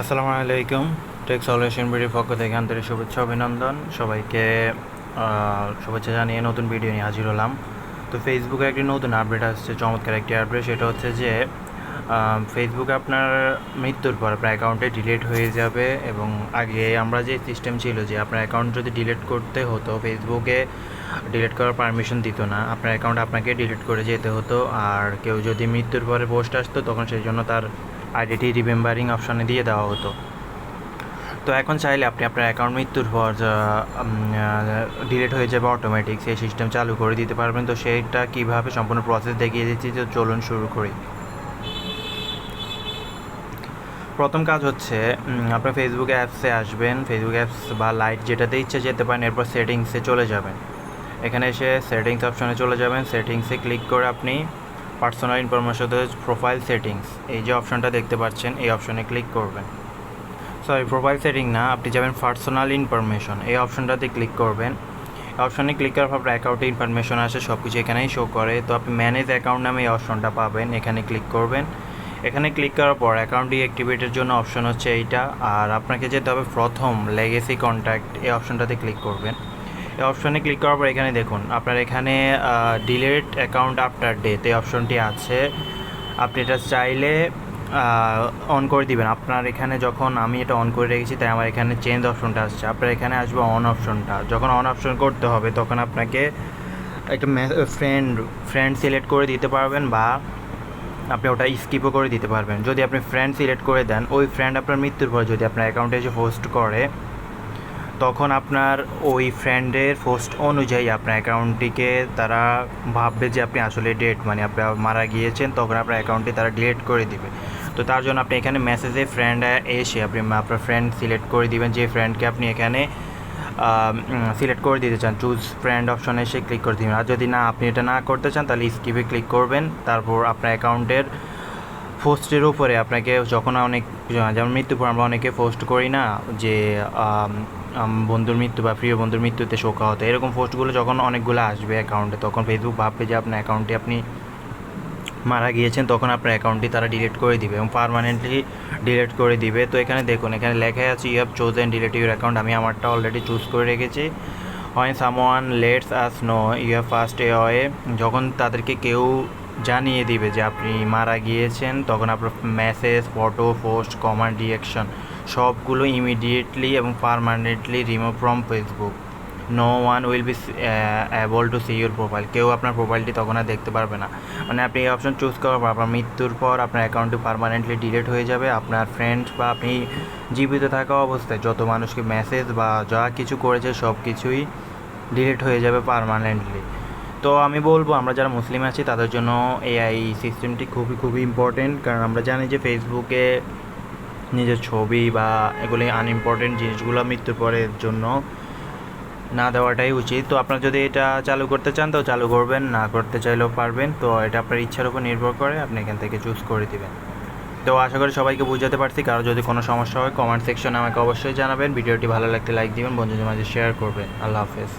আসসালামুআলাইকুম। Take solution ভিডিওর পক্ষ থেকে আন্তরিক শুভেচ্ছা অভিনন্দন সবাইকে। শুভেচ্ছা জানিয়ে নতুন ভিডিও নিয়ে হাজির হলাম। তো ফেসবুকে একটি নতুন আপডেট আসছে, চমৎকার একটি আপডেট। সেটা হচ্ছে যে ফেসবুকে আপনার মৃত্যুর পর আপনার অ্যাকাউন্টে ডিলিট হয়ে যাবে। এবং আগে আমরা যে সিস্টেম ছিল যে আপনার অ্যাকাউন্ট যদি ডিলিট করতে হতো, ফেসবুকে ডিলিট করার পারমিশন দিত না, আপনার অ্যাকাউন্ট আপনাকে ডিলিট করে যেতে হতো। আর কেউ যদি মৃত্যুর পরে পোস্ট আসতো তখন সেই জন্য তার আইডিটি রিমেম্বারিং অপশানে দিয়ে দেওয়া হতো। তো এখন চাইলে আপনি আপনার অ্যাকাউন্ট মৃত্যুর পর ডিলিট হয়ে যাবে অটোমেটিক, সেই সিস্টেম চালু করে দিতে পারবেন। তো সেইটা কীভাবে সম্পূর্ণ প্রসেস দেখিয়ে দিচ্ছি, তো চলুন শুরু করি। প্রথম কাজ হচ্ছে আপনার ফেসবুক অ্যাপসে আসবেন, ফেসবুক অ্যাপস বা লাইট যেটাতে ইচ্ছে যেতে পারেন। এরপর সেটিংসে চলে যাবেন। এখানে এসে সেটিংস অপশনে চলে যাবেন। সেটিংসে ক্লিক করে আপনি পার্সোনাল ইনফরমেশন, প্রোফাইল সেটিংস, এই যে অপশনটা দেখতে পাচ্ছেন এই অপশনে ক্লিক করবেন। প্রোফাইল সেটিং না, আপনি যাবেন পার্সোনাল ইনফরমেশন, এই অপশনটাতে ক্লিক করবেন। অপশনে ক্লিক করার পর আপনার অ্যাকাউন্টে ইনফরমেশন আসে, সব কিছু এখানেই শো করে। তো আপনি ম্যানেজ অ্যাকাউন্ট নামে এই অপশনটা পাবেন, এখানে ক্লিক করবেন। এখানে ক্লিক করার পর অ্যাকাউন্ট ডিঅ্যাক্টিভেটের জন্য অপশন হচ্ছে এইটা। আর আপনাকে যেতে হবে প্রথম লেগেসি কন্ট্যাক্ট, এই অপশনটাতে ক্লিক করবেন। এই অপশনে ক্লিক করার পর এখানে দেখুন আপনার এখানে ডিলিট অ্যাকাউন্ট আফটার ডেথ এই অপশনটি আছে। আপনি এটা চাইলে অন করে দিবেন। আপনার এখানে যখন আমি এটা অন করে রেখেছি তাই আমার এখানে চেঞ্জ অপশনটা আসছে, আপনার এখানে আসবে অন অপশনটা। যখন অন অপশন করতে হবে তখন আপনাকে একটা ফ্রেন্ড সিলেক্ট করে দিতে পারবেন, বা আপনি ওটা স্কিপও করে দিতে পারবেন। যদি আপনি ফ্রেন্ড সিলেক্ট করে দেন, ওই ফ্রেন্ড আপনার মৃত্যুর পর যদি আপনার অ্যাকাউন্টে এসে পোস্ট করে, তখন আপনার ওই ফ্রেন্ডের পোস্ট অনুযায়ী আপনার অ্যাকাউন্টটিকে তারা ভাববে যে আপনি আসলে ডেট, মানে আপনি মারা গিয়েছেন, তখন আপনার অ্যাকাউন্টটি তারা ডিলিট করে দিবে। তো তার জন্য আপনি এখানে মেসেজে ফ্রেন্ড এসে আপনি আপনার ফ্রেন্ড সিলেক্ট করে দিবেন, যে ফ্রেন্ডকে আপনি এখানে সিলেক্ট করে দিতে চান। চুজ ফ্রেন্ড অপশনে এসে ক্লিক করে দিবেন। আর যদি না আপনি এটা না করতে চান তাহলে স্কিপে ক্লিক করবেন। তারপর আপনার অ্যাকাউন্টের পোস্টের উপরে আপনাকে যখন যেমন মৃত্যুর পর আমরা অনেকে পোস্ট করি না যে বন্ধুর মৃত্যু বা প্রিয় বন্ধুর মৃত্যুতে শোকাহত, এরকম পোস্টগুলো যখন অনেকগুলো আসবে অ্যাকাউন্টে, তখন ফেসবুক ভাববে যে আপনার অ্যাকাউন্টে আপনি মারা গিয়েছেন, তখন আপনার অ্যাকাউন্টটি তারা ডিলিট করে দিবে এবং পার্মানেন্টলি ডিলিট করে দিবে। তো এখানে দেখুন, এখানে লেখা আছে you have chosen delete your account. আমি আমারটা অলরেডি চুজ করে রেখেছি। হয় someone lets us know you have passed away, যখন তাদেরকে কেউ জানিয়ে দিবে যে আপনি মারা গিয়েছেন, তখন আপনার message, photo, post, comment, reaction সবগুলো ইমিডিয়েটলি এবং permanently remove from Facebook. No one will be able to see your profile, কেউ আপনার প্রোফাইলটি তখন আর দেখতে পারবে না। মানে আপনি এই অপশন চুজ করার পর আপনার মৃত্যুর পর আপনার অ্যাকাউন্টটি পারমানেন্টলি ডিলিট হয়ে যাবে। আপনার ফ্রেন্ডস বা আপনি জীবিত থাকা অবস্থায় যত মানুষকে মেসেজ বা যা কিছু করেছে সব কিছুই ডিলিট হয়ে যাবে পারমানেন্টলি। তো আমি বলবো আমরা যারা মুসলিম আছি তাদের জন্য এই সিস্টেমটি খুবই খুবই ইম্পর্টেন্ট, কারণ আমরা জানি যে ফেসবুকে নিজের ছবি বা এগুলি আনইম্পর্টেন্ট জিনিসগুলো মৃত্যুর পরের জন্য না দেওয়াটাই উচিত। তো আপনারা যদি এটা চালু করতে চান তো চালু করবেন, না করতে চাইলেও পারবেন। তো এটা আপনার ইচ্ছার উপর নির্ভর করে, আপনি এখান থেকে চুজ করে দিবেন। তো আশা করি সবাইকে বুঝাতে পারছি। কারো যদি কোনো সমস্যা হয় কমেন্ট সেকশনে আমাকে অবশ্যই জানাবেন। ভিডিওটি ভালো লাগলে লাইক দিবেন, বন্ধুদের মাঝে শেয়ার করবেন। আল্লাহ হাফেজ।